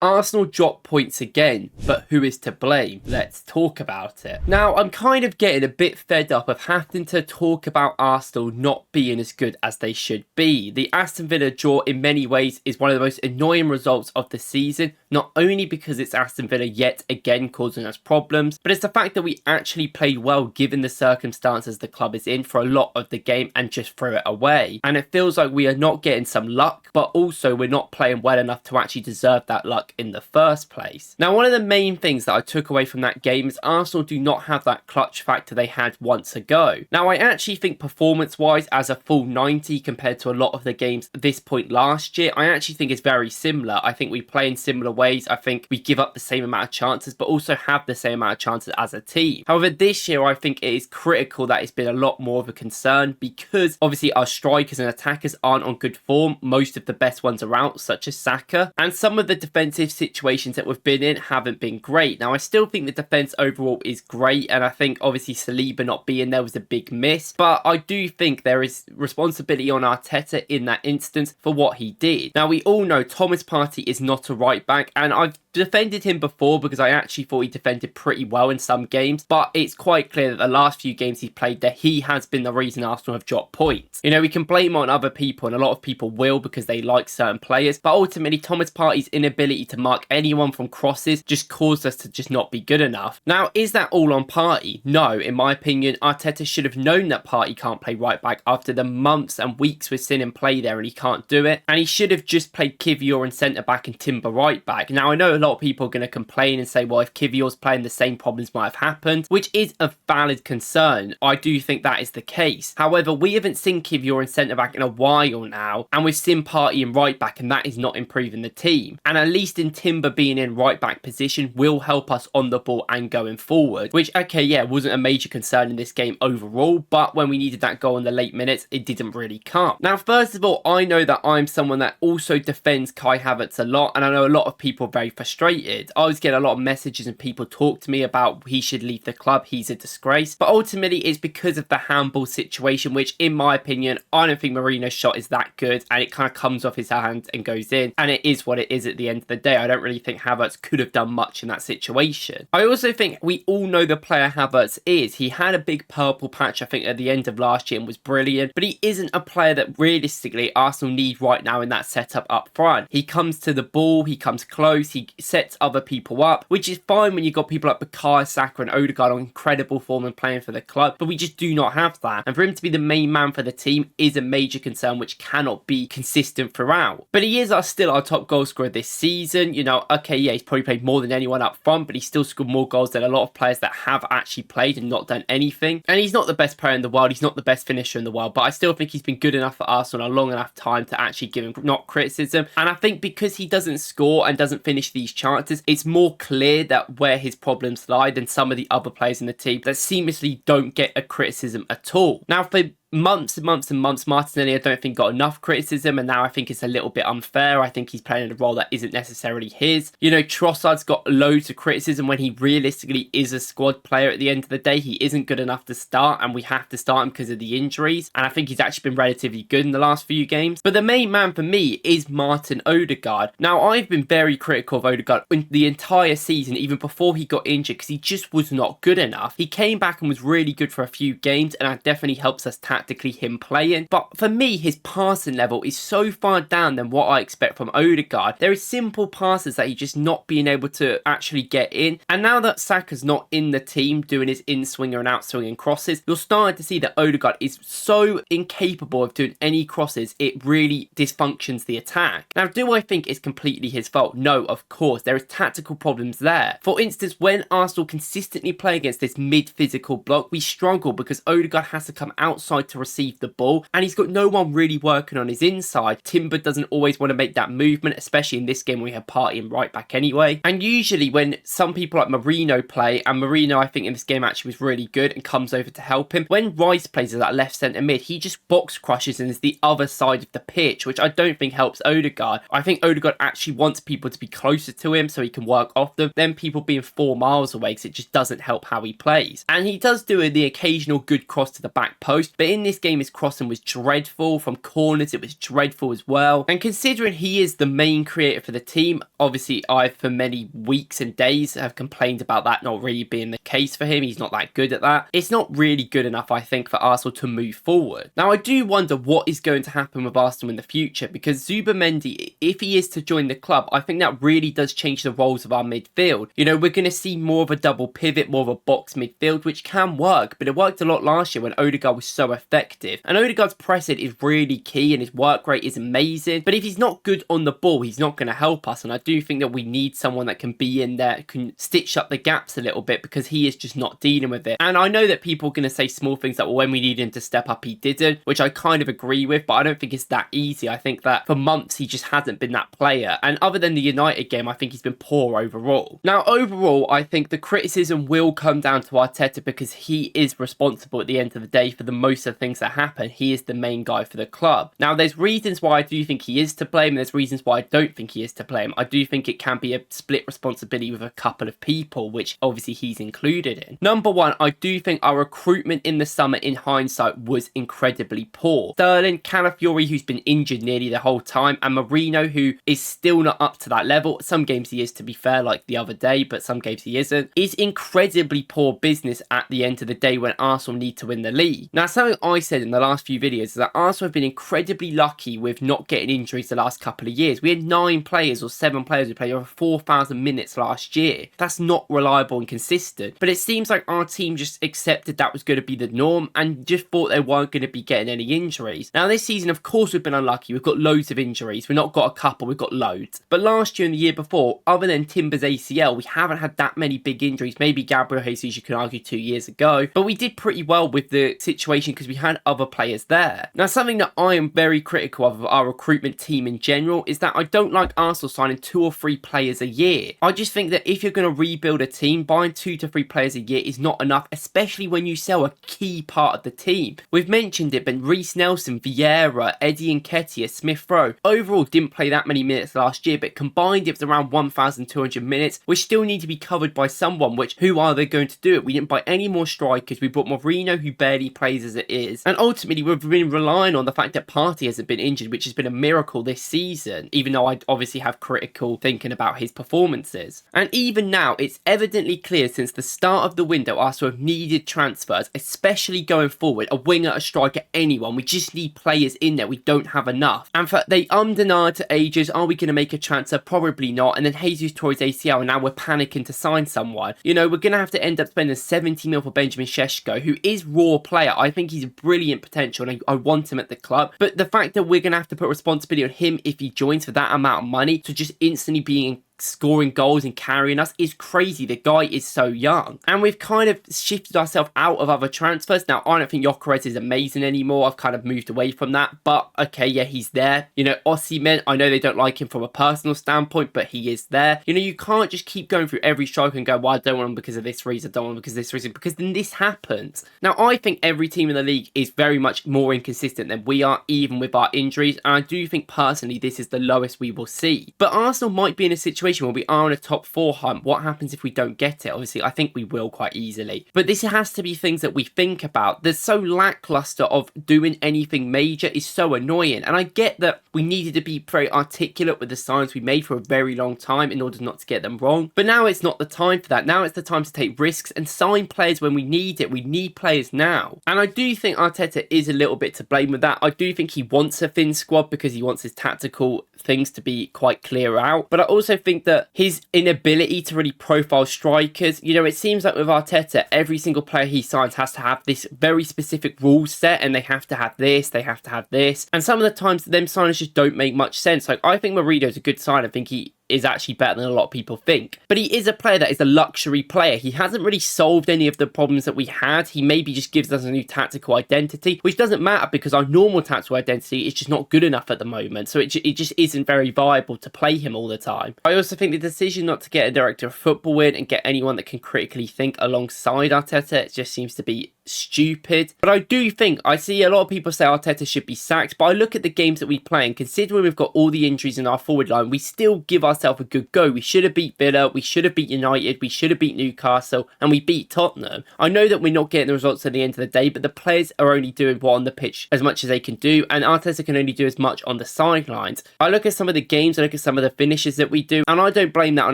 Arsenal dropped points again, but who is to blame? Let's talk about it. Now, I'm kind of getting a bit fed up of having to talk about Arsenal not being as good as they should be. The Aston Villa draw in many ways is one of the most annoying results of the season, not only because it's Aston Villa yet again causing us problems, but it's the fact that we actually played well given the circumstances the club is in for a lot of the game and just threw it away. And it feels like we are not getting some luck, but also we're not playing well enough to actually deserve that luck in the first place. Now, one of the main things that I took away from that game is Arsenal do not have that clutch factor they had once ago. Now, I actually think performance-wise, as a full 90 compared to a lot of the games at this point last year, I actually think it's very similar. I think we play in similar ways. I think we give up the same amount of chances, but also have the same amount of chances as a team. However, this year, I think it is critical that it's been a lot more of a concern because obviously our strikers and attackers aren't on good form. Most of the best ones are out, such as Saka, and some of the defensive situations that we've been in haven't been great. Now, I still think the defense overall is great, and I think obviously Saliba not being there was a big miss, but I do think there is responsibility on Arteta in that instance for what he did. Now, we all know Thomas Partey is not a right back, and I've defended him before because I actually thought he defended pretty well in some games, but it's quite clear that the last few games he's played there, he has been the reason Arsenal have dropped points. You know, we can blame on other people, and a lot of people will because they like certain players, but ultimately Thomas Partey's inability to mark anyone from crosses just caused us to just not be good enough. Now, is that all on Partey? No, in my opinion, Arteta should have known that Partey can't play right back after the months and weeks we've seen him play there and he can't do it, and he should have just played Kivior in centre back and Timber right back. Now, I know a lot of people are going to complain and say, well, if Kivior's playing, the same problems might have happened, which is a valid concern. I do think that is the case. However, we haven't seen Kivior in centre back in a while now, and we've seen Partey in right back, and that is not improving the team. And at least in Timber being in right back position will help us on the ball and going forward, which, okay, yeah, wasn't a major concern in this game overall, but when we needed that goal in the late minutes, it didn't really come. Now, first of all, I know that I'm someone that also defends Kai Havertz a lot, and I know a lot of people are very frustrated. I always get a lot of messages and people talk to me about he should leave the club, he's a disgrace, but ultimately it's because of the handball situation, which in my opinion, I don't think Marino's shot is that good, and it kind of comes off his hand and goes in, and it is what it is at the end of the day. I don't really think Havertz could have done much in that situation. I also think we all know the player Havertz is. He had a big purple patch, I think, at the end of last year and was brilliant, but he isn't a player that realistically Arsenal need right now in that setup up front. He comes to the ball, he comes close, he sets other people up, which is fine when you've got people like Bukayo Saka and Odegaard on incredible form and playing for the club, but we just do not have that. And for him to be the main man for the team is a major concern, which cannot be consistent throughout. But he is still our top goal scorer this season. You know, okay, yeah, he's probably played more than anyone up front, but he still scored more goals than a lot of players that have actually played and not done anything. And he's not the best player in the world, he's not the best finisher in the world, but I still think he's been good enough for Arsenal a long enough time to actually give him not criticism. And I think because he doesn't score and doesn't finish these chances, it's more clear that where his problems lie than some of the other players in the team that seamlessly don't get a criticism at all. Now, for months and months and months, Martinelli, I don't think got enough criticism, and now I think it's a little bit unfair. I think he's playing a role that isn't necessarily his. You know, Trossard's got loads of criticism when he realistically is a squad player at the end of the day. He isn't good enough to start, and we have to start him because of the injuries, and I think he's actually been relatively good in the last few games. But the main man for me is Martin Odegaard. Now, I've been very critical of Odegaard in the entire season, even before he got injured, because he just was not good enough. He came back and was really good for a few games, and that definitely helps us tactically him playing, but for me his passing level is so far down than what I expect from Odegaard. There is simple passes that he's just not being able to actually get in, and now that Saka's not in the team doing his in-swinger and out-swinging crosses, you're starting to see that Odegaard is so incapable of doing any crosses, it really dysfunctions the attack. Now, do I think it's completely his fault? No, of course, there is tactical problems there. For instance, when Arsenal consistently play against this mid-physical block, we struggle because Odegaard has to come outside to receive the ball, and he's got no one really working on his inside. Timber doesn't always want to make that movement, especially in this game when we have Partey in right back anyway. And usually when some people like Marino play, and Marino I think in this game actually was really good and comes over to help him, when Rice plays as that left centre mid, he just box crushes and is the other side of the pitch, which I don't think helps Odegaard. I think Odegaard actually wants people to be closer to him so he can work off them than people being 4 miles away, because it just doesn't help how he plays. And he does do the occasional good cross to the back post, but in in this game his crossing was dreadful. From corners it was dreadful as well. And considering he is the main creator for the team, obviously I for many weeks and days have complained about that not really being the case for him. He's not that good at that. It's not really good enough, I think, for Arsenal to move forward. Now I do wonder what is going to happen with Arsenal in the future, because Zubimendi, if he is to join the club, I think that really does change the roles of our midfield. You know, we're going to see more of a double pivot, more of a box midfield, which can work, but it worked a lot last year when Odegaard was so effective. And Odegaard's pressing is really key and his work rate is amazing, but if he's not good on the ball, he's not going to help us. And I do think that we need someone that can be in there, can stitch up the gaps a little bit, because he is just not dealing with it. And I know that people are going to say small things like, well, when we need him to step up, he didn't, which I kind of agree with, but I don't think it's that easy. I think that for months he just hasn't been that player, and other than the United game, I think he's been poor overall. Now overall, I think the criticism will come down to Arteta, because he is responsible at the end of the day for the most of the things that happen. He is the main guy for the club. Now there's reasons why I do think he is to blame, and there's reasons why I don't think he is to blame. I do think it can be a split responsibility with a couple of people, which obviously he's included in. Number one, I do think our recruitment in the summer in hindsight was incredibly poor. Sterling, Calafiori, who's been injured nearly the whole time, and Marino, who is still not up to that level. Some games he is, to be fair, like the other day, but some games he isn't. Is incredibly poor business at the end of the day when Arsenal need to win the league. Now, something I said in the last few videos is that Arsenal have been incredibly lucky with not getting injuries the last couple of years. We had 9 players or 7 players who played over 4,000 minutes last year. That's not reliable and consistent, but it seems like our team just accepted that was going to be the norm and just thought they weren't going to be getting any injuries. Now this season, of course, we've been unlucky. We've got loads of injuries. We've not got a couple, we've got loads. But last year and the year before, other than Timber's ACL, we haven't had that many big injuries. Maybe Gabriel Jesus, you can argue, 2 years ago, but we did pretty well with the situation because we had other players there. Now something that I am very critical of our recruitment team in general is that I don't like Arsenal signing 2 or 3 players a year. I just think that if you're going to rebuild a team, buying 2 to 3 players a year is not enough, especially when you sell a key part of the team. We've mentioned it, but Reece Nelson, Vieira, Eddie Nketiah, Smith Rowe overall didn't play that many minutes last year, but combined it was around 1,200 minutes, which still need to be covered by someone, which who are they going to do it? We didn't buy any more strikers. We brought Mourinho, who barely plays as it is, and ultimately we've been relying on the fact that Partey hasn't been injured, which has been a miracle this season, even though I obviously have critical thinking about his performances. And even now, it's evidently clear since the start of the window, Arsenal have needed transfers, especially going forward, a winger, a striker, anyone. We just need players in there. We don't have enough. And for they denied to ages, are we going to make a transfer? Probably not. And then Jesus tore his ACL, and now we're panicking to sign someone. You know, we're going to have to end up spending 70 mil for Benjamin Šeško, who is raw player. I think he's a brilliant potential, and I want him at the club. But the fact that we're going to have to put responsibility on him if he joins for that amount of money to just instantly being scoring goals and carrying us is crazy. The guy is so young, and we've kind of shifted ourselves out of other transfers. Now I don't think Gyökeres is amazing anymore. I've kind of moved away from that, but okay, yeah, he's there. You know, Osimhen, I know they don't like him from a personal standpoint, but he is there. You know, you can't just keep going through every striker and go, well, I don't want him because of this reason, I don't want him because of this reason, because then this happens. Now I think every team in the league is very much more inconsistent than we are, even with our injuries, and I do think personally this is the lowest we will see. But Arsenal might be in a situation where we are in a top 4 hunt. What happens if we don't get it? Obviously, I think we will quite easily. But this has to be things that we think about. They're so lackluster of doing anything major is so annoying. And I get that we needed to be very articulate with the signs we made for a very long time in order not to get them wrong. But now it's not the time for that. Now it's the time to take risks and sign players when we need it. We need players now. And I do think Arteta is a little bit to blame with that. I do think he wants a thin squad because he wants his tactical things to be quite clear out. But I also think that his inability to really profile strikers, you know, it seems like with Arteta, every single player he signs has to have this very specific rule set, and they have to have this, they have to have this. And some of the times them signers just don't make much sense. Like, I think Mourinho's a good sign. I think he is actually better than a lot of people think. But he is a player that is a luxury player. He hasn't really solved any of the problems that we had. He maybe just gives us a new tactical identity, which doesn't matter because our normal tactical identity is just not good enough at the moment. So it just isn't very viable to play him all the time. I also think the decision not to get a director of football in and get anyone that can critically think alongside Arteta, it just seems to be stupid. But I do think, I see a lot of people say Arteta should be sacked, but I look at the games that we play, and considering we've got all the injuries in our forward line, we still give ourselves a good go. We should have beat Villa, we should have beat United, we should have beat Newcastle, and we beat Tottenham. I know that we're not getting the results at the end of the day, but the players are only doing what on the pitch as much as they can do, and Arteta can only do as much on the sidelines. I look at some of the games, I look at some of the finishes that we do, and I don't blame that on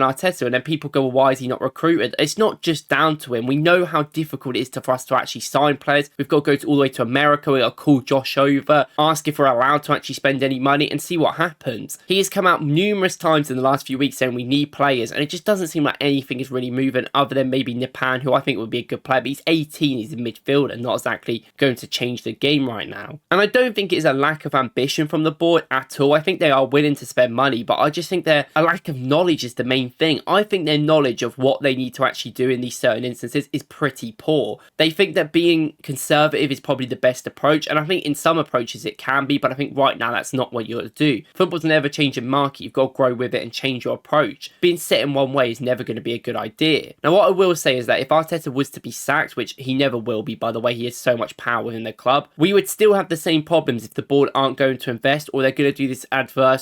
Arteta. And then people go, well, why is he not recruited? It's not just down to him. We know how difficult it is for us to actually sign players. We've got to go all the way to America. We've got to call Josh over, ask if we're allowed to actually spend any money, and see what happens. He has come out numerous times in the last few weeks saying we need players, and it just doesn't seem like anything is really moving other than maybe Nipan, who I think would be a good player, but he's 18, he's a midfielder, not exactly going to change the game right now. And I don't think it's a lack of ambition from the board at all. I think they are willing to spend money, but I just think their a lack of knowledge is the main thing. I think their knowledge of what they need to actually do in these certain instances is pretty poor. They think that being conservative is probably the best approach, and I think in some approaches it can be, but I think right now that's not what you got to do. Football's an ever-changing market. You've got to grow with it and change your approach. Being set in one way is never going to be a good idea. Now, what I will say is that if Arteta was to be sacked, which he never will be, by the way, he has so much power within the club, we would still have the same problems if the board aren't going to invest, or they're going to do this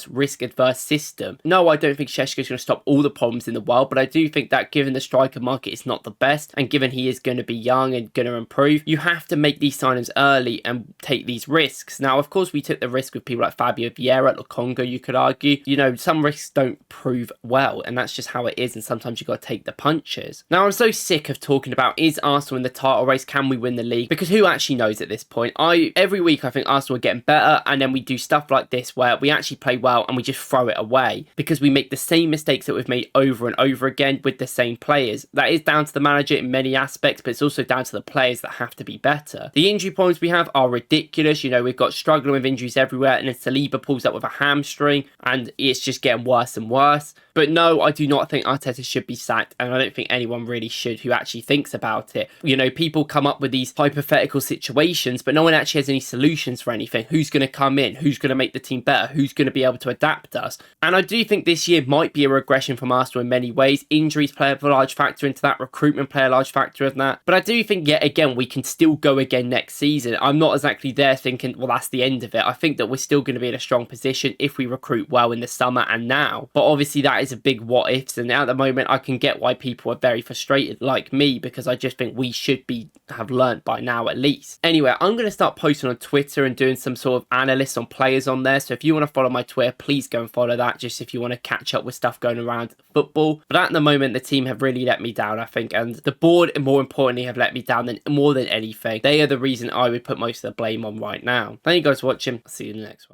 risk-adverse system. No, I don't think Šeško's going to stop all the problems in the world, but I do think that given the striker market is not the best, and given he is going to be young and going to improve, you have to make these signings early and take these risks. Now, of course, we took the risk with people like Fabio Vieira, Lokonga, you could argue. You know, some risks don't prove well, and that's just how it is, and sometimes you've got to take the punches. Now, I'm so sick of talking about, is Arsenal in the title race? Can we win the league? Because who actually knows at this point? Every week I think Arsenal are getting better, and then we do stuff like this where we actually play well and we just throw it away because we make the same mistakes that we've made over and over again with the same players. That is down to the manager in many aspects, but it's also down to the players that have to be better. The injury problems we have are ridiculous. You know, we've got struggling with injuries everywhere, and then Saliba pulls up with a hamstring, and it's just getting worse and worse. But no, I do not think Arteta should be sacked, and I don't think anyone really should who actually thinks about it. You know, people come up with these hypothetical situations, but no one actually has any solutions for anything. Who's going to come in? Who's going to make the team better? Who's going to be able to adapt us? And I do think this year might be a regression from Arsenal in many ways. Injuries play a large factor into that. Recruitment play a large factor in that. But I do think, yet again, we can still go again next season. I'm not exactly there thinking, well, that's the end of it. I think that we're still going to be in a strong position if we recruit well in the summer and now. But obviously that is a big what ifs, and at the moment I can get why people are very frustrated like me, because I just think we should have learnt by now at least. Anyway, I'm going to start posting on Twitter and doing some sort of analysis on players on there, so if you want to follow my Twitter, please go and follow that, just if you want to catch up with stuff going around football. But at the moment the team have really let me down, I think, and the board, more importantly, have let me down more than anything. They are the reason I would put most of the blame on right now. Thank you guys for watching. I'll see you in the next one.